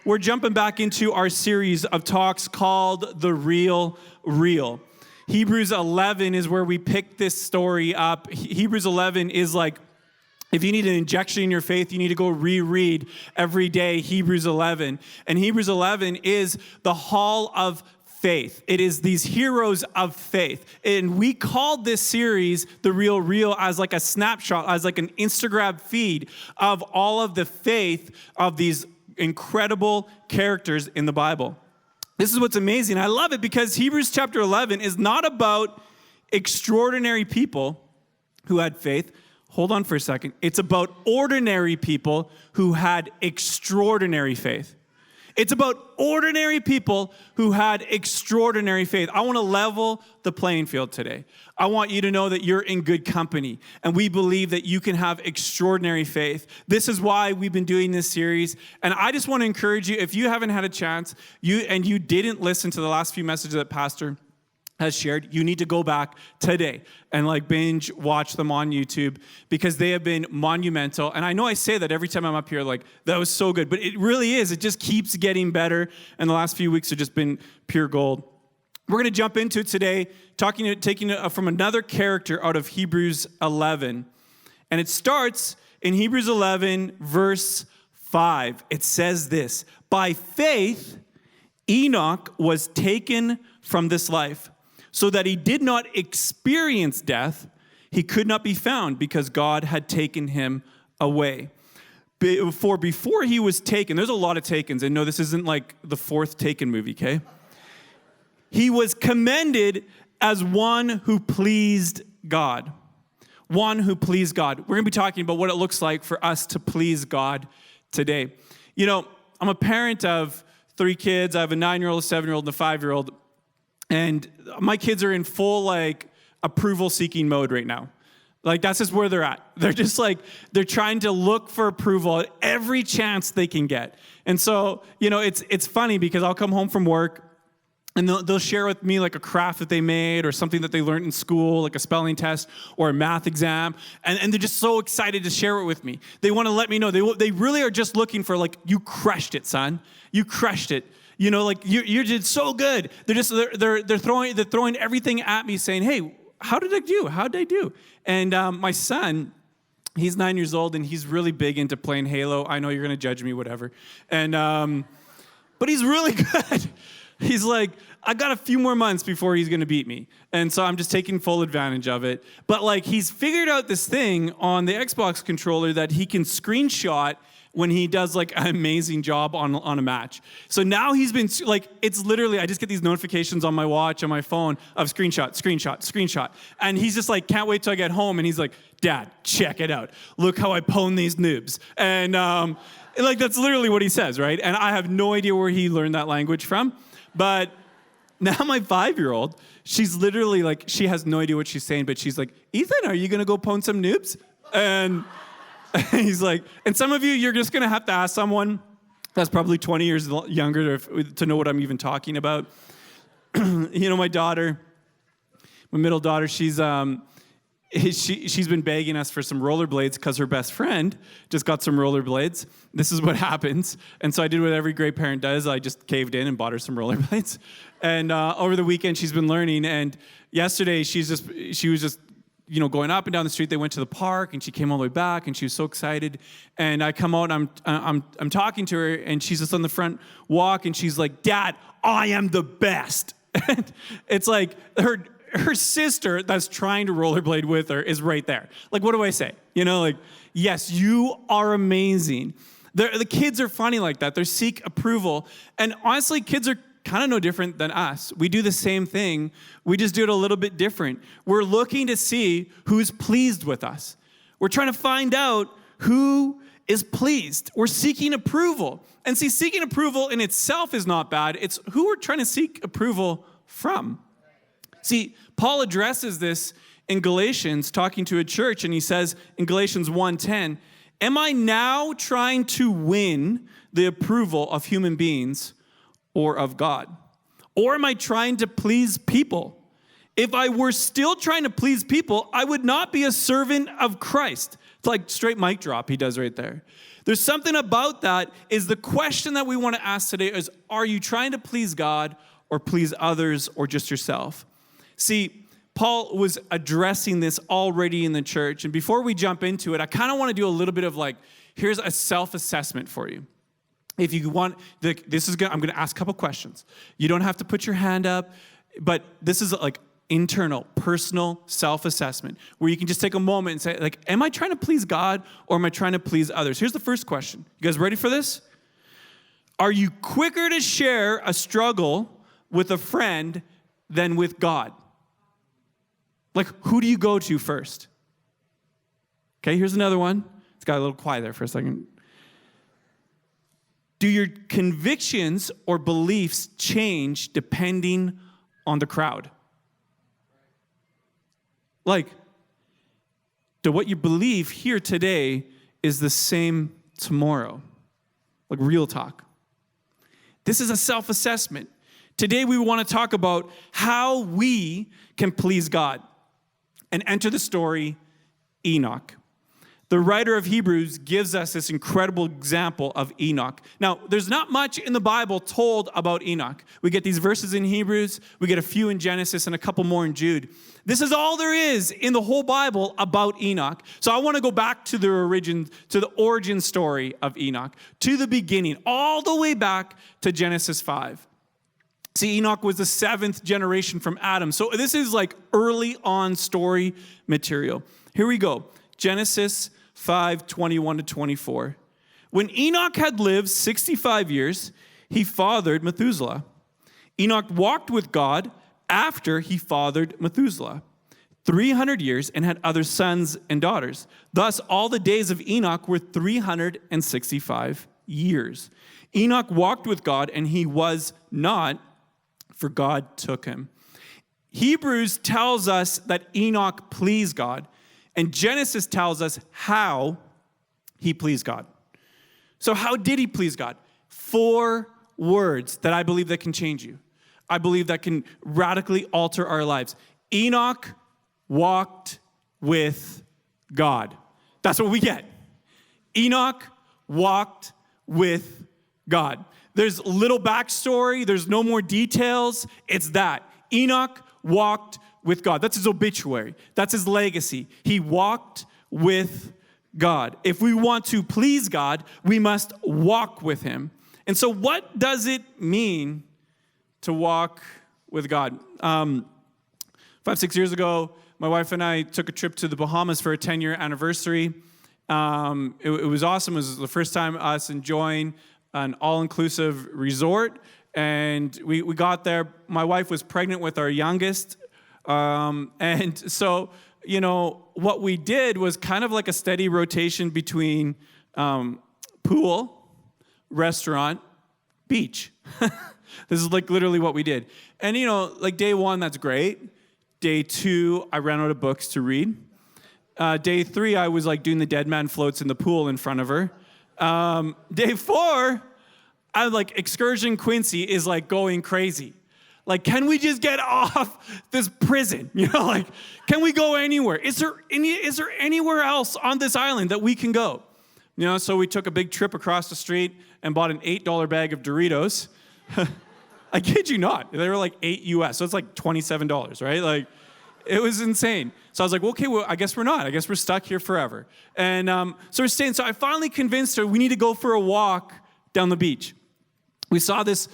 we're jumping back into our series of talks called The Real Real. Hebrews 11 is where we pick this story up. Hebrews 11 is like, if you need an injection in your faith, you need to go reread every day Hebrews 11. And Hebrews 11 is the hall of faith. It is these heroes of faith. And we called this series The Real Real as like a snapshot, as like an Instagram feed of all of the faith of these incredible characters in the Bible. This is what's amazing. I love it because Hebrews chapter 11 is not about extraordinary people who had faith. Hold on for a second. It's about ordinary people who had extraordinary faith. It's about ordinary people who had extraordinary faith. I want to level the playing field today. I want you to know that you're in good company, and we believe that you can have extraordinary faith. This is why we've been doing this series, and I just want to encourage you, if you haven't had a chance, you didn't listen to the last few messages that Pastor has shared, you need to go back today and like binge watch them on YouTube because they have been monumental. And I know I say that every time I'm up here, like, that was so good, but it really is. It just keeps getting better. And the last few weeks have just been pure gold. We're going to jump into it today, taking it from another character out of Hebrews 11. And it starts in Hebrews 11, verse 5. It says this, "By faith, Enoch was taken from this life, so that he did not experience death. He could not be found because God had taken him away. For before he was taken," there's a lot of takens, and no, this isn't like the fourth Taken movie, okay? "He was commended as one who pleased God." One who pleased God. We're going to be talking about what it looks like for us to please God today. You know, I'm a parent of 3 kids. I have a 9-year-old, a 7-year-old, and a 5-year-old. And my kids are in full, like, approval-seeking mode right now. Like, that's just where they're at. They're just like, they're trying to look for approval at every chance they can get. And so, you know, it's funny because I'll come home from work, and they'll share with me, like, a craft that they made or something that they learned in school, like a spelling test or a math exam, and they're just so excited to share it with me. They want to let me know. They really are just looking for, like, you crushed it, son. You crushed it. You know, like, you did so good. They're throwing everything at me, saying, "Hey, how did I do? How did I do?" And my son, he's 9 years old, and he's really big into playing Halo. I know you're going to judge me, whatever. And but he's really good. He's like, I got a few more months before he's going to beat me. And so I'm just taking full advantage of it. But like, he's figured out this thing on the Xbox controller that he can screenshot when he does like an amazing job on a match. So now he's been like, it's literally, I just get these notifications on my watch, on my phone of screenshot. And he's just like, can't wait till I get home. And he's like, "Dad, check it out. Look how I pwn these noobs." And like, that's literally what he says, right? And I have no idea where he learned that language from. But now my 5-year-old, she's literally like, she has no idea what she's saying, but she's like, "Ethan, are you going to go pwn some noobs?" And he's like, and some of you, you're just going to have to ask someone that's probably 20 years younger to know what I'm even talking about. You know, my middle daughter, she's been begging us for some rollerblades because her best friend just got some rollerblades. This is what happens. And so I did what every great parent does. I just caved in and bought her some rollerblades. And over the weekend, she's been learning. And yesterday, she was just, you know, going up and down the street. They went to the park, and she came all the way back, and she was so excited. And I come out, and I'm talking to her, and she's just on the front walk, and she's like, "Dad, I am the best." And it's like her sister that's trying to rollerblade with her is right there. Like, what do I say? You know, like, yes, you are amazing. The kids are funny like that. They seek approval. And honestly, kids are kind of no different than us. We do the same thing. We just do it a little bit different. We're looking to see who's pleased with us. We're trying to find out who is pleased. We're seeking approval. And see, seeking approval in itself is not bad. It's who we're trying to seek approval from. See, Paul addresses this in Galatians, talking to a church, and he says in Galatians 1:10, "Am I now trying to win the approval of human beings or of God? Or am I trying to please people? If I were still trying to please people, I would not be a servant of Christ." It's like straight mic drop he does right there. There's something about that is the question that we want to ask today is, are you trying to please God or please others or just yourself? See, Paul was addressing this already in the church. And before we jump into it, I kind of want to do a little bit of like, here's a self-assessment for you. If you want, I'm going to ask a couple questions. You don't have to put your hand up, but this is like internal, personal self-assessment where you can just take a moment and say, like, am I trying to please God or am I trying to please others? Here's the first question. You guys ready for this? Are you quicker to share a struggle with a friend than with God? Like, who do you go to first? Okay, here's another one. It's got a little quiet there for a second. Do your convictions or beliefs change depending on the crowd? Like, do what you believe here today is the same tomorrow? Like real talk. This is a self-assessment. Today we want to talk about how we can please God and enter the story Enoch. The writer of Hebrews gives us this incredible example of Enoch. Now, there's not much in the Bible told about Enoch. We get these verses in Hebrews, we get a few in Genesis, and a couple more in Jude. This is all there is in the whole Bible about Enoch. So I want to go back to the origin story of Enoch, to the beginning, all the way back to Genesis 5. See, Enoch was the 7th generation from Adam. So this is like early on story material. Here we go. Genesis 5:21-24. When Enoch had lived 65 years, he fathered Methuselah. Enoch walked with God after he fathered Methuselah 300 years and had other sons and daughters. Thus, all the days of Enoch were 365 years. Enoch walked with God, and he was not, for God took him. Hebrews tells us that Enoch pleased God. And Genesis tells us how he pleased God. So how did he please God? 4 words that I believe that can change you. I believe that can radically alter our lives. Enoch walked with God. That's what we get. Enoch walked with God. There's little backstory. There's no more details. It's that. Enoch walked with God. That's his obituary. That's his legacy. He walked with God. If we want to please God, we must walk with him. And so what does it mean to walk with God? 5-6 years ago, my wife and I took a trip to the Bahamas for a 10-year anniversary. It was awesome. It was the first time us enjoying an all-inclusive resort. And we got there. My wife was pregnant with our youngest. And so, what we did was kind of like a steady rotation between pool, restaurant, beach. This is like literally what we did. And, like day 1, that's great. Day 2, I ran out of books to read. Day 3, I was like doing the dead man floats in the pool in front of her. Day 4, I'm like excursion Quincy is like going crazy. Like, can we just get off this prison? Like, can we go anywhere? Is there anywhere else on this island that we can go? So we took a big trip across the street and bought an $8 bag of Doritos. I kid you not. They were like $8 US, so it's like $27, right? Like, it was insane. So I was like, well, okay, I guess we're not. I guess we're stuck here forever. And so we're staying. So I finally convinced her we need to go for a walk down the beach. We saw this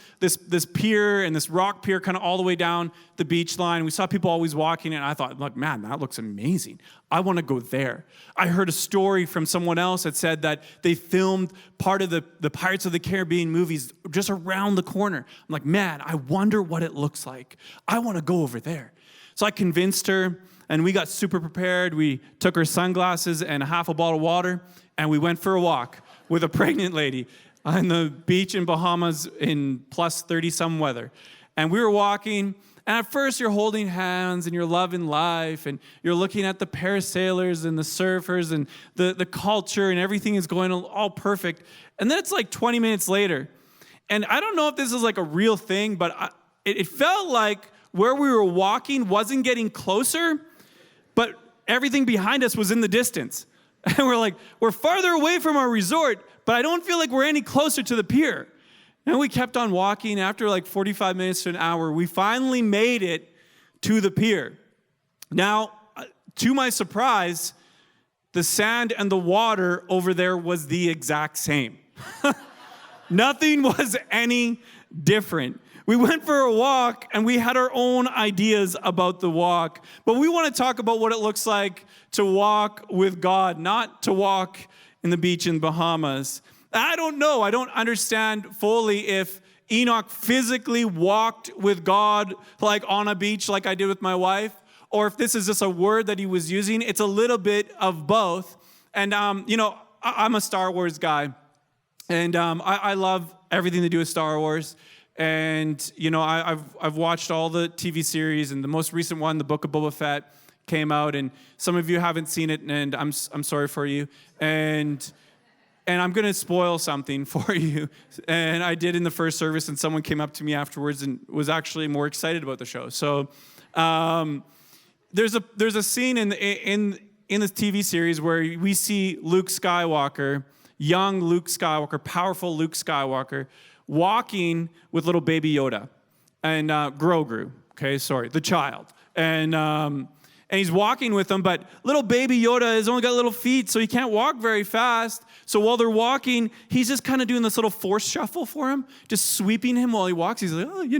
pier and this rock pier kind of all the way down the beach line. We saw people always walking, and I thought, like, man, that looks amazing. I want to go there. I heard a story from someone else that said that they filmed part of the Pirates of the Caribbean movies just around the corner. I'm like, man, I wonder what it looks like. I want to go over there. So I convinced her, and we got super prepared. We took her sunglasses and a half a bottle of water, and we went for a walk with a pregnant lady on the beach in Bahamas in plus 30-some weather. And we were walking, and at first you're holding hands, and you're loving life, and you're looking at the parasailers and the surfers and the culture, and everything is going all perfect. And then it's like 20 minutes later. And I don't know if this is like a real thing, but it felt like where we were walking wasn't getting closer, but everything behind us was in the distance. And we're like, we're farther away from our resort, but I don't feel like we're any closer to the pier. And we kept on walking. After like 45 minutes to an hour, we finally made it to the pier. Now, to my surprise, the sand and the water over there was the exact same. Nothing was any different. We went for a walk, and we had our own ideas about the walk. But we want to talk about what it looks like to walk with God, not to walk in the beach in Bahamas. I don't know. I don't understand fully if Enoch physically walked with God like on a beach like I did with my wife, or if this is just a word that he was using. It's a little bit of both. And, I'm a Star Wars guy. And I love everything to do with Star Wars. And, I've watched all the TV series, and the most recent one, The Book of Boba Fett, came out. And some of you haven't seen it, and I'm sorry for you. And I'm going to spoil something for you. And I did in the first service, and someone came up to me afterwards and was actually more excited about the show. So there's a scene in this TV series where we see Luke Skywalker, young Luke Skywalker, powerful Luke Skywalker, walking with little baby Yoda and Grogu. The child. And he's walking with them, but little baby Yoda has only got little feet, so he can't walk very fast. So while they're walking, he's just kind of doing this little force shuffle for him, just sweeping him while he walks. He's like,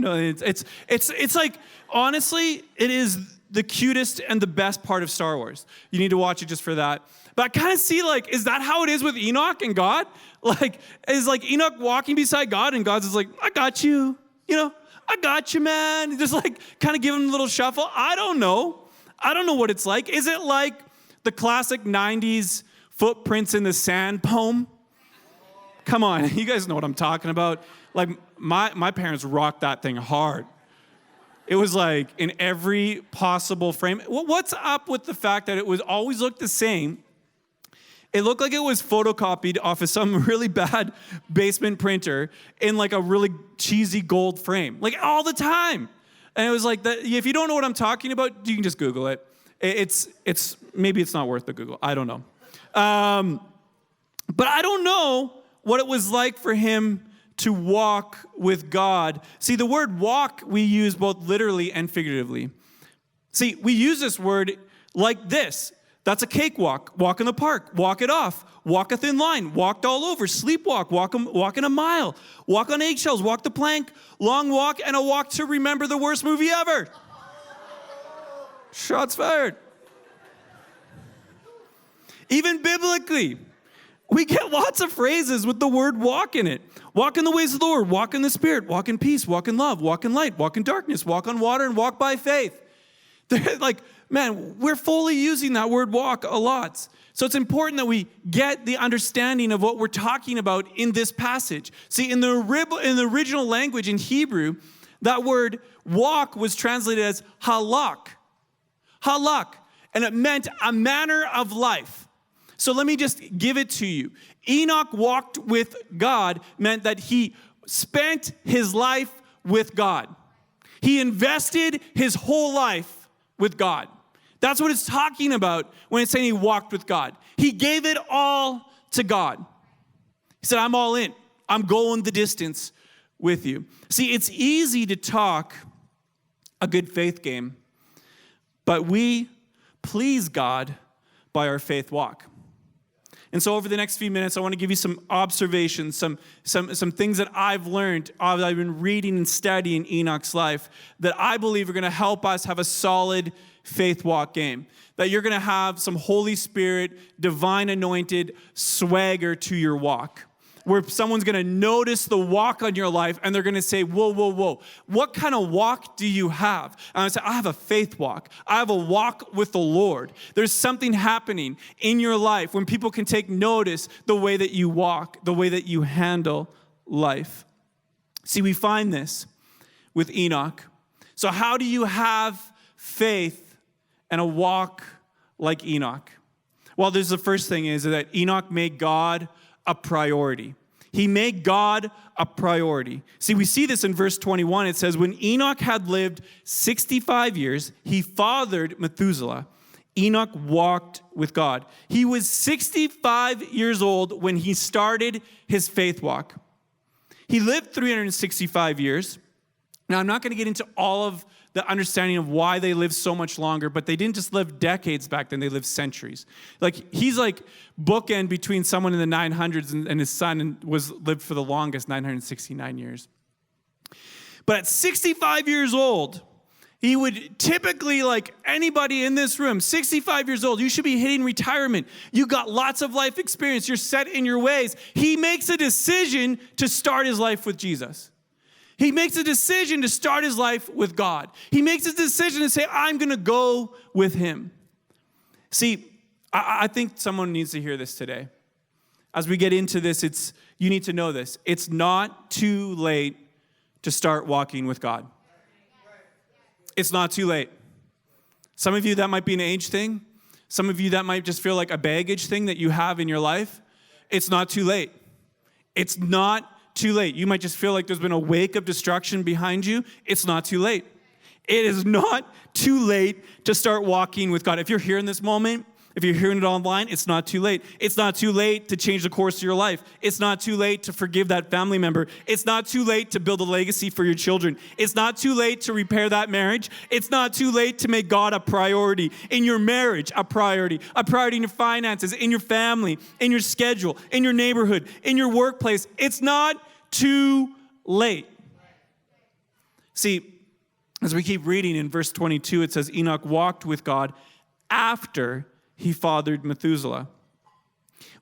it's like, honestly, it is the cutest and the best part of Star Wars. You need to watch it just for that. But I kind of see, is that how it is with Enoch and God? Is Enoch walking beside God, and God's just like, I got you, I got you, man. Just kind of give him a little shuffle. I don't know what it's like. Is it like the classic 90s Footprints in the Sand poem? Come on, you guys know what I'm talking about. My parents rocked that thing hard. It was in every possible frame. What's up with the fact that it was always looked the same? It looked like it was photocopied off of some really bad basement printer in a really cheesy gold frame, all the time. And it was if you don't know what I'm talking about, you can just Google it. It's maybe it's not worth the Google. I don't know. But I don't know what it was like for him to walk with God. See, the word walk we use both literally and figuratively. See, we use this word like this. That's a cakewalk. Walk in the park. Walk it off. Walk a thin line. Walked all over. Sleepwalk. Walk in a mile. Walk on eggshells. Walk the plank. Long walk, and a walk to remember the worst movie ever. Shots fired. Even biblically, we get lots of phrases with the word walk in it. Walk in the ways of the Lord. Walk in the Spirit. Walk in peace. Walk in love. Walk in light. Walk in darkness. Walk on water, and walk by faith. They're man, we're fully using that word walk a lot. So it's important that we get the understanding of what we're talking about in this passage. See, in the original language in Hebrew, that word walk was translated as halak. Halak. And it meant a manner of life. So let me just give it to you. Enoch walked with God meant that he spent his life with God. He invested his whole life with God. That's what it's talking about when it's saying he walked with God. He gave it all to God. He said, I'm all in. I'm going the distance with you. See, it's easy to talk a good faith game, but we please God by our faith walk. And so over the next few minutes, I want to give you some observations, some things that I've learned, I've been reading and studying Enoch's life, that I believe are going to help us have a solid faith walk game. That you're going to have some Holy Spirit, divine anointed swagger to your walk. Where someone's going to notice the walk on your life and they're going to say, whoa, whoa, whoa. What kind of walk do you have? And I say, I have a faith walk. I have a walk with the Lord. There's something happening in your life when people can take notice the way that you walk, the way that you handle life. See, we find this with Enoch. So how do you have faith and a walk like Enoch? Well, there's the first thing is that Enoch made God a priority. He made God a priority. See, we see this in verse 21. It says, when Enoch had lived 65 years, he fathered Methuselah. Enoch walked with God. He was 65 years old when he started his faith walk. He lived 365 years. Now, I'm not going to get into all of the understanding of why they lived so much longer, but they didn't just live decades back then, they lived centuries. Like, he's like bookend between someone in the 900s and his son, and lived for the longest, 969 years. But at 65 years old, he would typically, like anybody in this room, 65 years old, you should be hitting retirement. You got lots of life experience. You're set in your ways. He makes a decision to start his life with Jesus. He makes a decision to start his life with God. He makes a decision to say, I'm going to go with him. See, I think someone needs to hear this today. As we get into this, you need to know this. It's not too late to start walking with God. It's not too late. Some of you, that might be an age thing. Some of you, that might just feel like a baggage thing that you have in your life. It's not too late. It's not too late. You might just feel like there's been a wake of destruction behind you. It's not too late. It is not too late to start walking with God. If you're here in this moment, if you're hearing it online, it's not too late. It's not too late to change the course of your life. It's not too late to forgive that family member. It's not too late to build a legacy for your children. It's not too late to repair that marriage. It's not too late to make God a priority in your marriage, a priority in your finances, in your family, in your schedule, in your neighborhood, in your workplace. It's not too late. See, as we keep reading in verse 22, it says Enoch walked with God after he fathered Methuselah.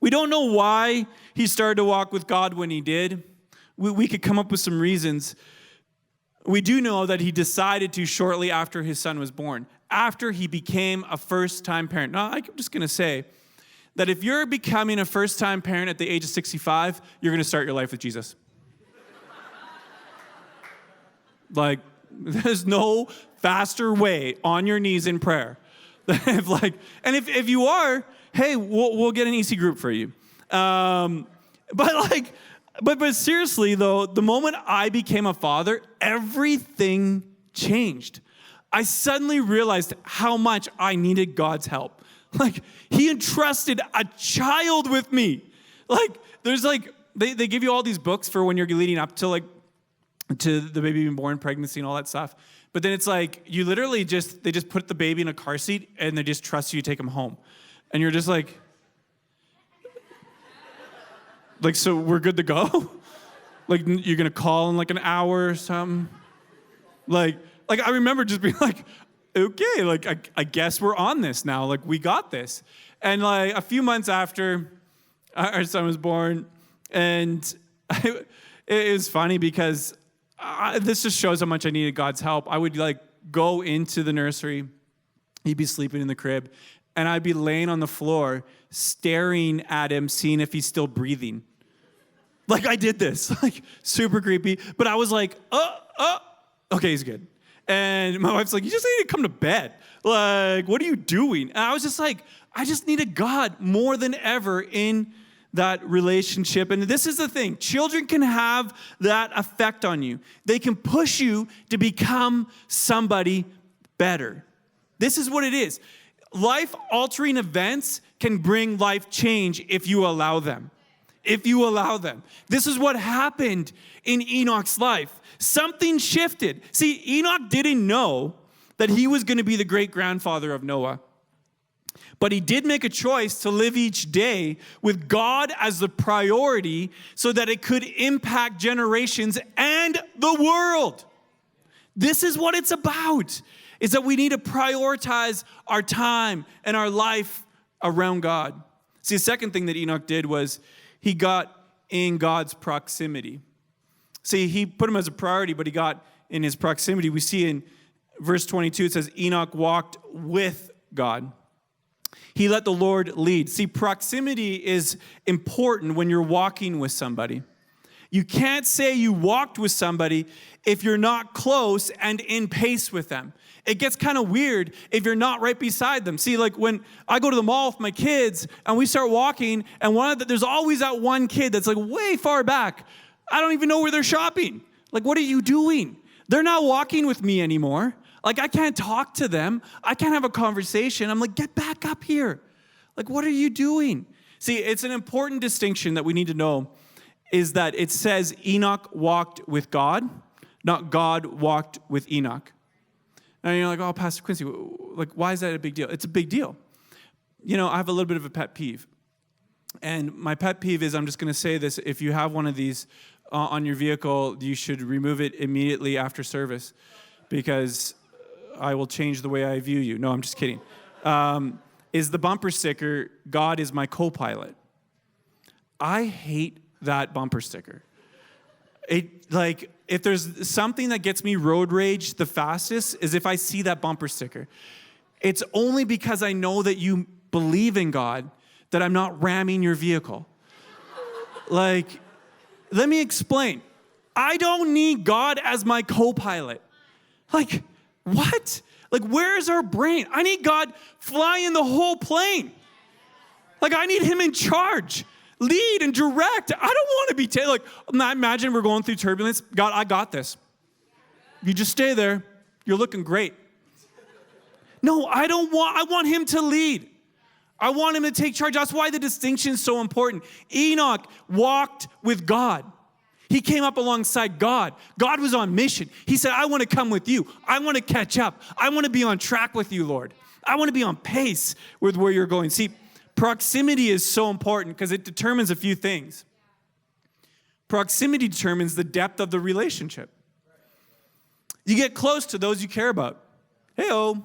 We don't know why he started to walk with God when he did. We could come up with some reasons. We do know that he decided to shortly after his son was born, after he became a first-time parent. Now, I'm just going to say that if you're becoming a first-time parent at the age of 65, you're going to start your life with Jesus. Like, there's no faster way on your knees in prayer. If you are, hey, we'll get an EC group for you. But seriously though, the moment I became a father, everything changed. I suddenly realized how much I needed God's help. Like, he entrusted a child with me. Like, there's they give you all these books for when you're leading up to the baby being born, pregnancy, and all that stuff. But then it's like, you literally they just put the baby in a car seat and they just trust you to take him home. And you're just like, so we're good to go? Like, you're going to call in like an hour or something? Like I remember just being like, okay, like, I guess we're on this now. Like, we got this. And like a few months after our son was born, and it was funny because this just shows how much I needed God's help. I would go into the nursery. He'd be sleeping in the crib, and I'd be laying on the floor, staring at him, seeing if he's still breathing. Like, I did this, super creepy. But I was like, okay, he's good. And my wife's like, you just need to come to bed. Like, what are you doing? And I was just like, I just needed God more than ever in that relationship. And this is the thing. Children can have that effect on you. They can push you to become somebody better. This is what it is. Life-altering events can bring life change if you allow them. If you allow them. This is what happened in Enoch's life. Something shifted. See, Enoch didn't know that he was going to be the great-grandfather of Noah. But he did make a choice to live each day with God as the priority so that it could impact generations and the world. This is what it's about, is that we need to prioritize our time and our life around God. See, the second thing that Enoch did was he got in God's proximity. See, he put him as a priority, but he got in his proximity. We see in verse 22, it says, Enoch walked with God. He let the Lord lead. See, proximity is important when you're walking with somebody. You can't say you walked with somebody if you're not close and in pace with them. It gets kind of weird if you're not right beside them. See, like when I go to the mall with my kids and we start walking, and there's always that one kid that's like way far back. I don't even know where they're shopping. Like, what are you doing? They're not walking with me anymore. Like, I can't talk to them. I can't have a conversation. I'm like, get back up here. Like, what are you doing? See, it's an important distinction that we need to know is that it says Enoch walked with God, not God walked with Enoch. And you're like, oh, Pastor Quincy, like, why is that a big deal? It's a big deal. You know, I have a little bit of a pet peeve. And my pet peeve is, I'm just going to say this, if you have one of these on your vehicle, you should remove it immediately after service because I will change the way I view you. No, I'm just kidding. Is the bumper sticker, God is my co-pilot. I hate that bumper sticker. If there's something that gets me road rage the fastest is if I see that bumper sticker. It's only because I know that you believe in God that I'm not ramming your vehicle. Like, let me explain. I don't need God as my co-pilot. Like, what? Like, where's our brain? I need God flying the whole plane. Like, I need him in charge. Lead and direct. I don't want to be imagine we're going through turbulence. God, I got this. You just stay there. You're looking great. No, I want him to lead. I want him to take charge. That's why the distinction is so important. Enoch walked with God. He came up alongside God. God was on mission. He said, I want to come with you. I want to catch up. I want to be on track with you, Lord. I want to be on pace with where you're going. See, proximity is so important because it determines a few things. Proximity determines the depth of the relationship. You get close to those you care about. Hey-oh.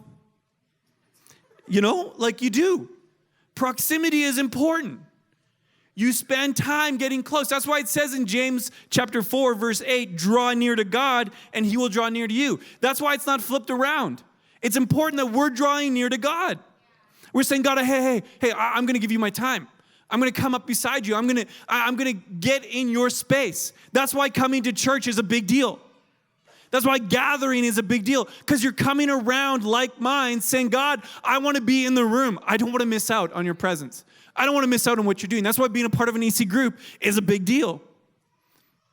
You know, like you do. Proximity is important. You spend time getting close. That's why it says in James chapter 4, verse 8, draw near to God and he will draw near to you. That's why it's not flipped around. It's important that we're drawing near to God. We're saying, God, hey, I'm going to give you my time. I'm going to come up beside you. I'm going to get in your space. That's why coming to church is a big deal. That's why gathering is a big deal, because you're coming around like minds saying, God, I want to be in the room. I don't want to miss out on your presence. I don't want to miss out on what you're doing. That's why being a part of an EC group is a big deal,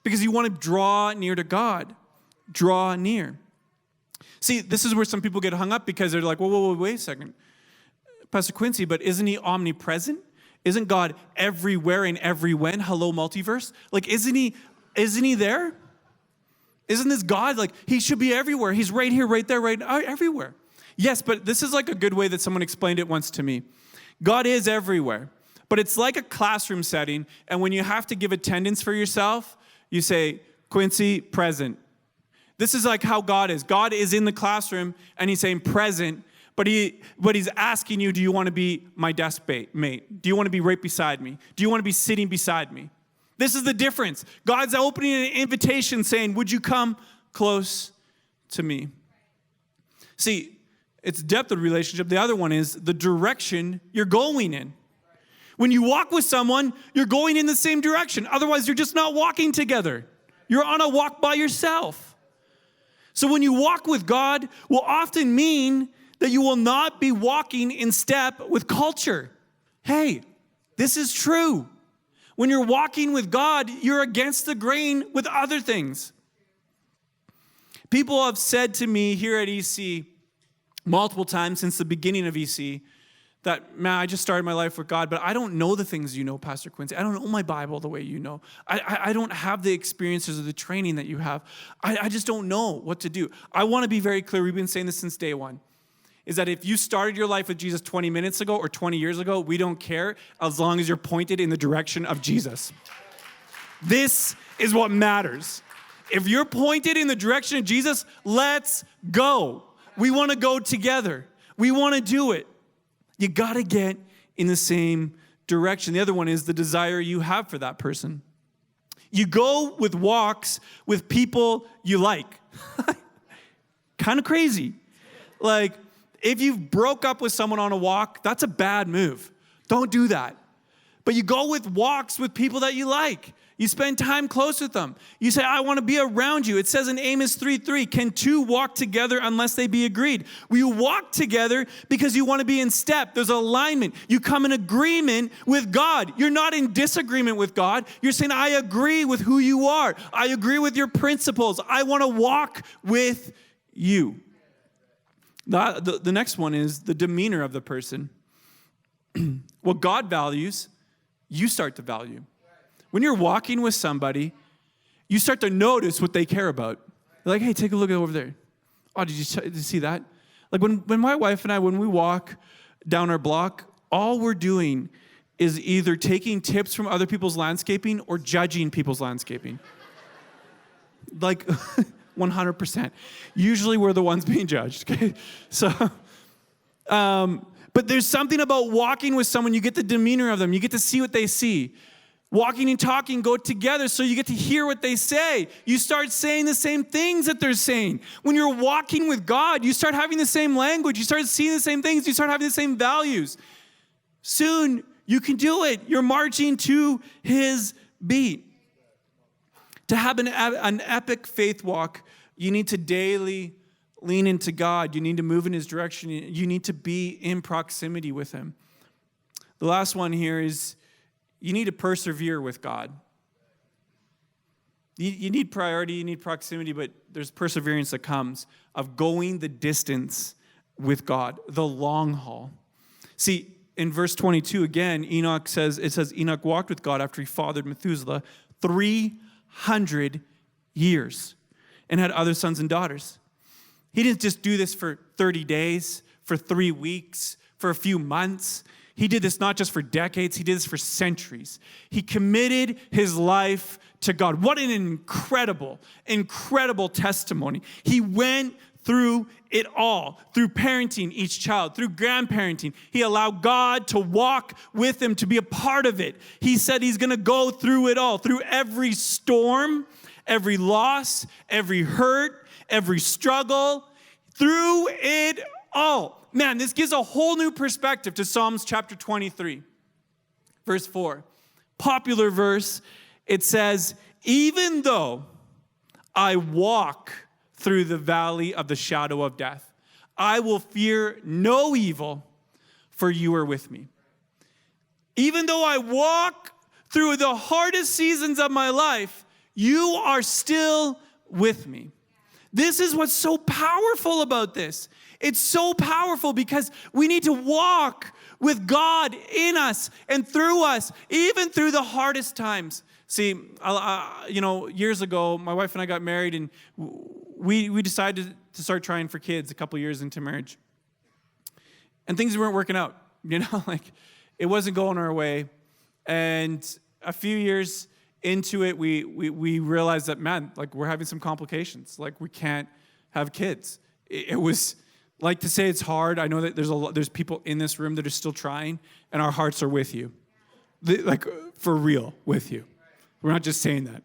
because you want to draw near to God. Draw near. See, this is where some people get hung up because they're like, whoa, wait a second. Pastor Quincy, but isn't he omnipresent? Isn't God everywhere and every when? Hello, multiverse. Like, isn't he there? Isn't this God, like, he should be everywhere. He's right here, right there, right everywhere. Yes, but this is like a good way that someone explained it once to me. God is everywhere, but it's like a classroom setting, and when you have to give attendance for yourself, you say, Quincy, present. This is like how God is. God is in the classroom, and he's saying present, but he's asking you, do you want to be my desk mate? Do you want to be right beside me? Do you want to be sitting beside me? This is the difference. God's opening an invitation saying, would you come close to me? See, it's depth of relationship. The other one is the direction you're going in. When you walk with someone, you're going in the same direction. Otherwise, you're just not walking together. You're on a walk by yourself. So when you walk with God, will often mean that you will not be walking in step with culture. Hey, this is true. When you're walking with God, you're against the grain with other things. People have said to me here at EC multiple times since the beginning of EC that, man, I just started my life with God, but I don't know the things you know, Pastor Quincy. I don't know my Bible the way you know. I don't have the experiences or the training that you have. I just don't know what to do. I want to be very clear. We've been saying this since day one. Is that if you started your life with Jesus 20 minutes ago or 20 years ago, we don't care as long as you're pointed in the direction of Jesus. This is what matters. If you're pointed in the direction of Jesus, let's go. We want to go together. We want to do it. You got to get in the same direction. The other one is the desire you have for that person. You go with walks with people you like. Kind of crazy. Like, if you broke up with someone on a walk, that's a bad move. Don't do that. But you go with walks with people that you like. You spend time close with them. You say, I want to be around you. It says in Amos 3:3, can two walk together unless they be agreed? Well, you walk together because you want to be in step. There's alignment. You come in agreement with God. You're not in disagreement with God. You're saying, I agree with who you are. I agree with your principles. I want to walk with you. The next one is the demeanor of the person. What God values, you start to value. When you're walking with somebody, you start to notice what they care about. You're like, hey, take a look over there. Oh, did you see that? Like when my wife and I, when we walk down our block, all we're doing is either taking tips from other people's landscaping or judging people's landscaping. Like 100%. Usually we're the ones being judged, okay? So, but there's something about walking with someone, you get the demeanor of them, you get to see what they see. Walking and talking go together, so you get to hear what they say. You start saying the same things that they're saying. When you're walking with God, you start having the same language. You start seeing the same things. You start having the same values. Soon, you can do it. You're marching to his beat. To have an epic faith walk, you need to daily lean into God. You need to move in his direction. You need to be in proximity with him. The last one here is you need to persevere with God. You need priority, you need proximity, but there's perseverance that comes of going the distance with God, the long haul. See, in verse 22, again, it says Enoch walked with God after he fathered Methuselah 300 years and had other sons and daughters. He didn't just do this for 30 days, for 3 weeks, for a few months. He did this not just for decades, he did this for centuries. He committed his life to God. What an incredible, incredible testimony. He went through it all, through parenting each child, through grandparenting. He allowed God to walk with him, to be a part of it. He said he's going to go through it all, through every storm, every loss, every hurt, every struggle, through it all. Man, this gives a whole new perspective to Psalms chapter 23, verse 4. Popular verse, it says, even though I walk through the valley of the shadow of death, I will fear no evil, for you are with me. Even though I walk through the hardest seasons of my life, you are still with me. This is what's so powerful about this. It's so powerful because we need to walk with God in us and through us, even through the hardest times. See, years ago, my wife and I got married, and we decided to start trying for kids a couple years into marriage. And things weren't working out, it wasn't going our way. And a few years into it, we realized that, man, we're having some complications. We can't have kids. It was, to say it's hard. I know that there's people in this room that are still trying, and our hearts are with you. For real, with you. We're not just saying that.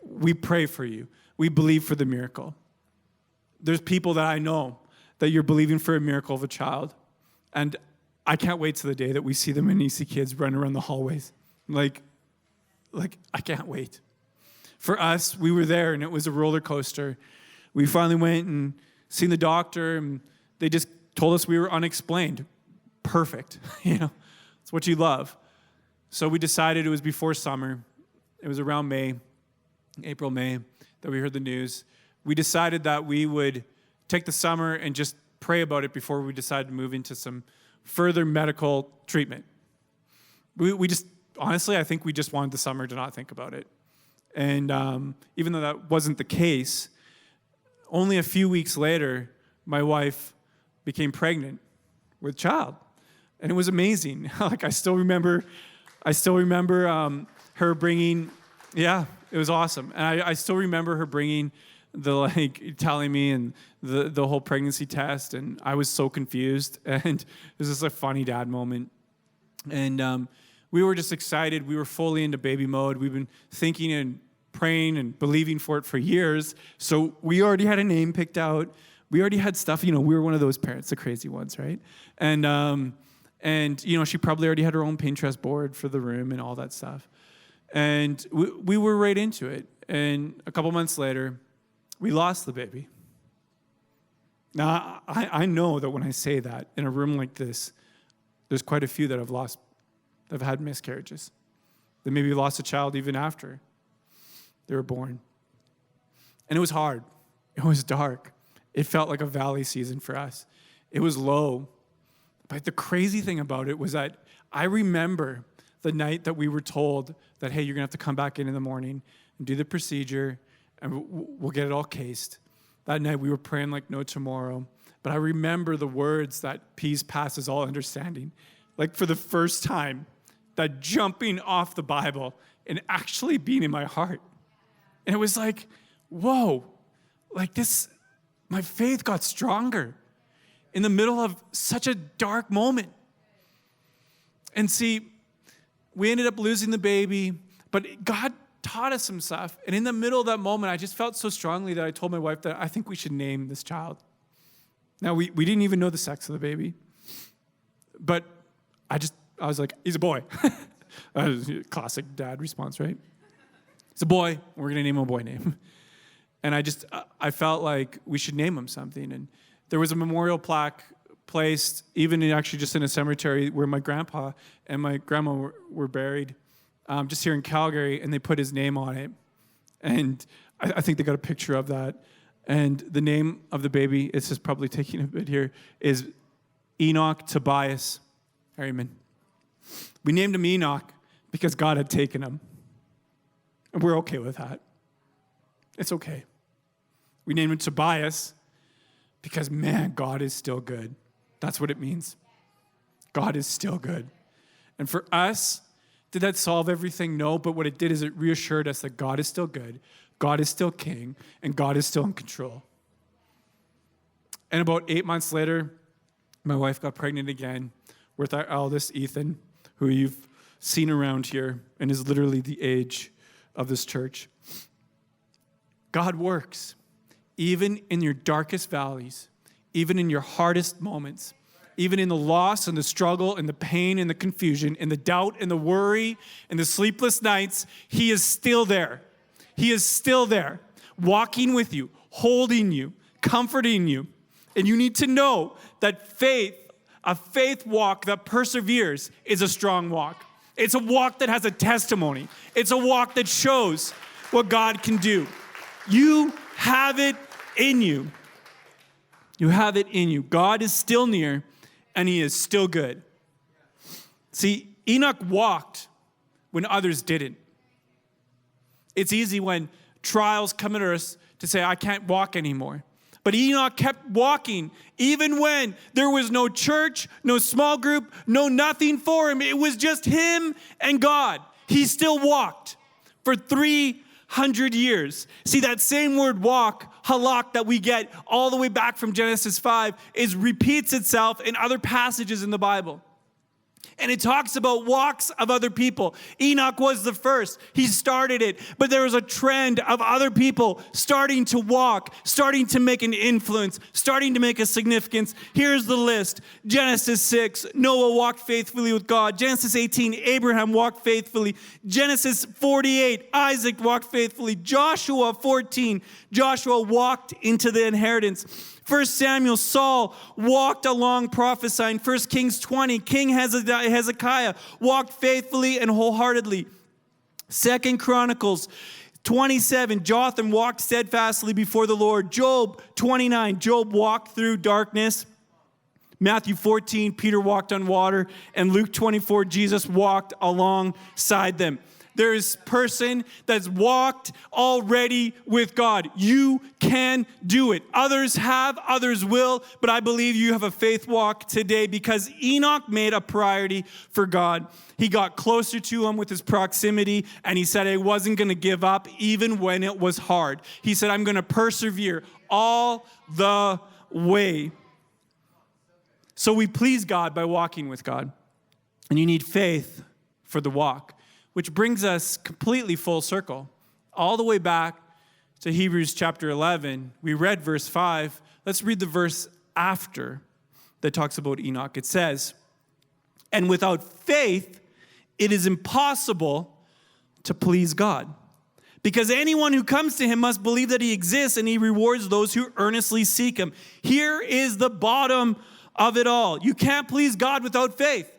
We pray for you. We believe for the miracle. There's people that I know that you're believing for a miracle of a child, and I can't wait till the day that we see them and see kids running around the hallways. I can't wait. For us, we were there, and it was a roller coaster. We finally went and seen the doctor, and they just told us we were unexplained. Perfect. It's what you love. So we decided, it was before summer. It was around April, May, that we heard the news. We decided that we would take the summer and just pray about it before we decided to move into some further medical treatment. We just, honestly, I think we just wanted the summer to not think about it. And even though that wasn't the case, only a few weeks later, my wife became pregnant with a child. And it was amazing. I still remember her bringing, it was awesome. And I still remember her bringing telling me and the whole pregnancy test. And I was so confused. And it was just a funny dad moment. And we were just excited. We were fully into baby mode. We've been thinking and praying and believing for it for years. So we already had a name picked out. We already had stuff. We were one of those parents, the crazy ones, right? And she probably already had her own Pinterest board for the room and all that stuff. And we were right into it. And a couple months later, we lost the baby. Now, I know that when I say that in a room like this, there's quite a few that have had miscarriages. They maybe lost a child even after they were born. And it was hard. It was dark. it felt like a valley season for us. It was low. But the crazy thing about it was that I remember the night that we were told that, hey, you're going to have to come back in the morning and do the procedure, and we'll get it all cased. That night we were praying like no tomorrow. But I remember the words that peace passes all understanding. Like for the first time, that jumping off the Bible and actually being in my heart. And it was like, whoa, like this, my faith got stronger in the middle of such a dark moment. And see, we ended up losing the baby, but God taught us some stuff. And in the middle of that moment, I just felt so strongly that I told my wife that I think we should name this child. Now, we didn't even know the sex of the baby, but I was like, he's a boy. Classic dad response, right? It's a boy. We're going to name him a boy name. And I felt like we should name him something. And there was a memorial plaque placed, even actually just in a cemetery where my grandpa and my grandma were buried, just here in Calgary, and they put his name on it. And I think they got a picture of that. And the name of the baby, it's just probably taking a bit here, is Enoch Tobias Harriman. We named him Enoch because God had taken him. And we're okay with that. It's okay. We named him Tobias because, man, God is still good. That's what it means. God is still good. And for us, did that solve everything? No, but what it did is it reassured us that God is still good, God is still king, and God is still in control. And about 8 months later, my wife got pregnant again with our eldest, Ethan, who you've seen around here and is literally the age of this church. God works, even in your darkest valleys, even in your hardest moments, even in the loss and the struggle and the pain and the confusion and the doubt and the worry and the sleepless nights. He is still there. He is still there, walking with you, holding you, comforting you. And you need to know that faith, a faith walk that perseveres, is a strong walk. It's a walk that has a testimony. It's a walk that shows what God can do. You have it in you. You have it in you. God is still near, and he is still good. See, Enoch walked when others didn't. It's easy when trials come at us to say, I can't walk anymore. But Enoch kept walking, even when there was no church, no small group, no nothing for him. It was just him and God. He still walked for 300 years. See, that same word walk, halak, that we get all the way back from Genesis 5, repeats itself in other passages in the Bible. And it talks about walks of other people. Enoch was the first. He started it. But there was a trend of other people starting to walk, starting to make an influence, starting to make a significance. Here's the list. Genesis 6, Noah walked faithfully with God. Genesis 18, Abraham walked faithfully. Genesis 48, Isaac walked faithfully. Joshua 14, Joshua walked into the inheritance. 1 Samuel, Saul walked along prophesying. 1 Kings 20, King Hezekiah walked faithfully and wholeheartedly. 2 Chronicles 27, Jotham walked steadfastly before the Lord. Job 29, Job walked through darkness. Matthew 14, Peter walked on water. And Luke 24, Jesus walked alongside them. There's person that's walked already with God. You can do it. Others have, others will, but I believe you have a faith walk today because Enoch made a priority for God. He got closer to him with his proximity, and he said, I wasn't going to give up even when it was hard. He said, I'm going to persevere all the way. So we please God by walking with God, and you need faith for the walk. Which brings us completely full circle, all the way back to Hebrews chapter 11. We read verse 5. Let's read the verse after that talks about Enoch. It says, and without faith, it is impossible to please God. Because anyone who comes to him must believe that he exists and he rewards those who earnestly seek him. Here is the bottom of it all. You can't please God without faith.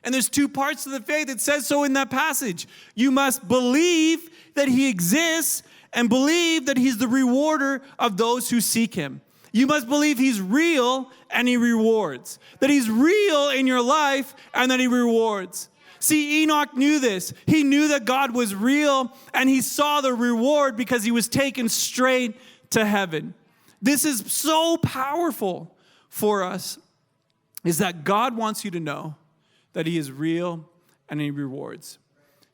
And there's two parts to the faith. It says so in that passage. You must believe that he exists and believe that he's the rewarder of those who seek him. You must believe he's real and he rewards. That he's real in your life and that he rewards. See, Enoch knew this. He knew that God was real and he saw the reward because he was taken straight to heaven. This is so powerful for us, is that God wants you to know that he is real and he rewards.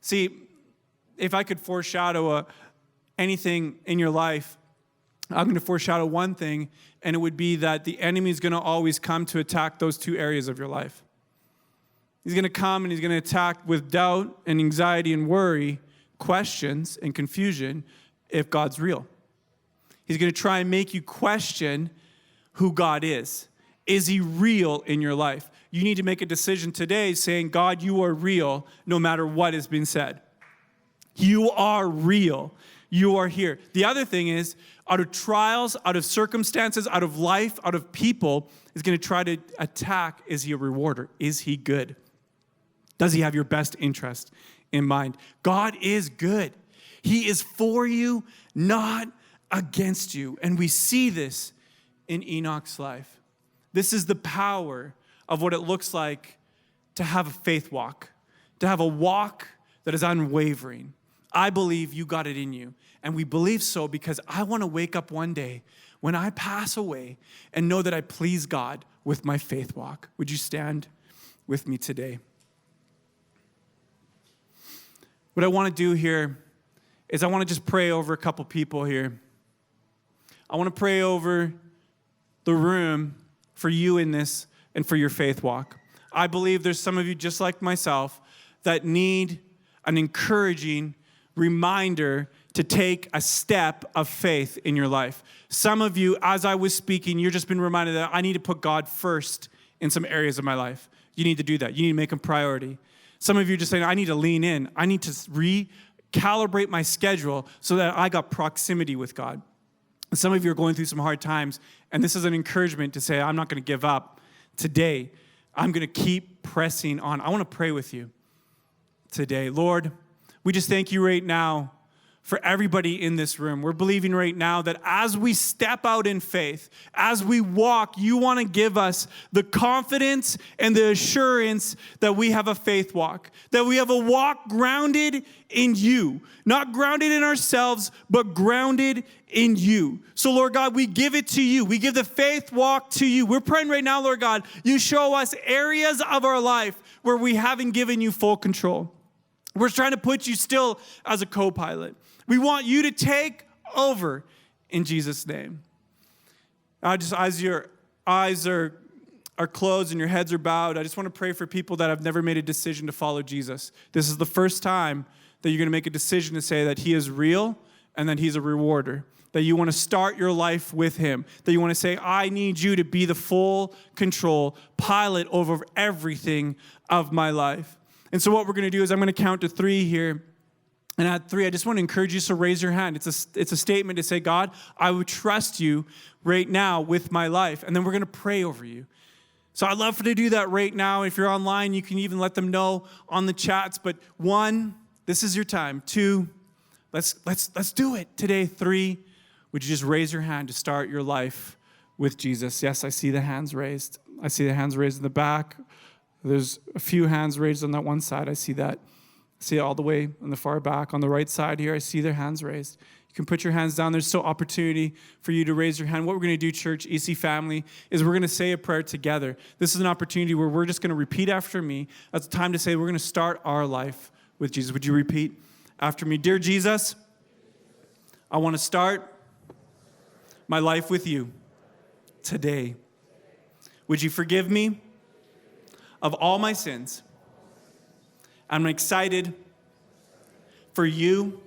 See, if I could foreshadow anything in your life, I'm going to foreshadow one thing, and it would be that the enemy is going to always come to attack those two areas of your life. He's going to come and he's going to attack with doubt and anxiety and worry, questions and confusion if God's real. He's going to try and make you question who God is. Is he real in your life? You need to make a decision today saying, God, you are real no matter what has been said. You are real. You are here. The other thing is, out of trials, out of circumstances, out of life, out of people, is going to try to attack, is he a rewarder? Is he good? Does he have your best interest in mind? God is good. He is for you, not against you. And we see this in Enoch's life. This is the power of what it looks like to have a faith walk, to have a walk that is unwavering. I believe you got it in you. And we believe so because I want to wake up one day when I pass away and know that I please God with my faith walk. Would you stand with me today? What I want to do here is I want to just pray over a couple people here. I want to pray over the room for you in this and for your faith walk. I believe there's some of you just like myself that need an encouraging reminder to take a step of faith in your life. Some of you, as I was speaking, you've just been reminded that I need to put God first in some areas of my life. You need to do that. You need to make him priority. Some of you are just saying, I need to lean in. I need to recalibrate my schedule so that I got proximity with God. And some of you are going through some hard times, and this is an encouragement to say, I'm not going to give up today. I'm going to keep pressing on. I want to pray with you today. Lord, we just thank you right now for everybody in this room. We're believing right now that as we step out in faith, as we walk, you want to give us the confidence and the assurance that we have a faith walk, that we have a walk grounded in you, not grounded in ourselves, but grounded in you. So, Lord God, we give it to you. We give the faith walk to you. We're praying right now, Lord God, you show us areas of our life where we haven't given you full control. We're trying to put you still as a co-pilot. We want you to take over in Jesus' name. Just as your eyes are closed and your heads are bowed, I just want to pray for people that have never made a decision to follow Jesus. This is the first time that you're going to make a decision to say that he is real and that he's a rewarder, that you want to start your life with him, that you want to say, I need you to be the full control pilot over everything of my life. And so what we're going to do is I'm going to count to 3 here. And at 3, I just want to encourage you to raise your hand. It's a statement to say, God, I would trust you right now with my life. And then we're going to pray over you. So I'd love for you to do that right now. If you're online, you can even let them know on the chats. But 1, this is your time. 2, let's do it today. 3, would you just raise your hand to start your life with Jesus? Yes, I see the hands raised. I see the hands raised in the back. There's a few hands raised on that one side. I see that. I see it all the way on the far back. On the right side here, I see their hands raised. You can put your hands down. There's still opportunity for you to raise your hand. What we're going to do, church, EC family, is we're going to say a prayer together. This is an opportunity where we're just going to repeat after me. That's the time to say we're going to start our life with Jesus. Would you repeat after me? Dear Jesus, I want to start my life with you today. Would you forgive me of all my sins? I'm excited for you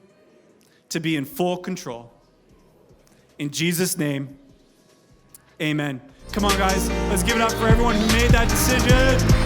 to be in full control. In Jesus' name, amen. Come on, guys. Let's give it up for everyone who made that decision.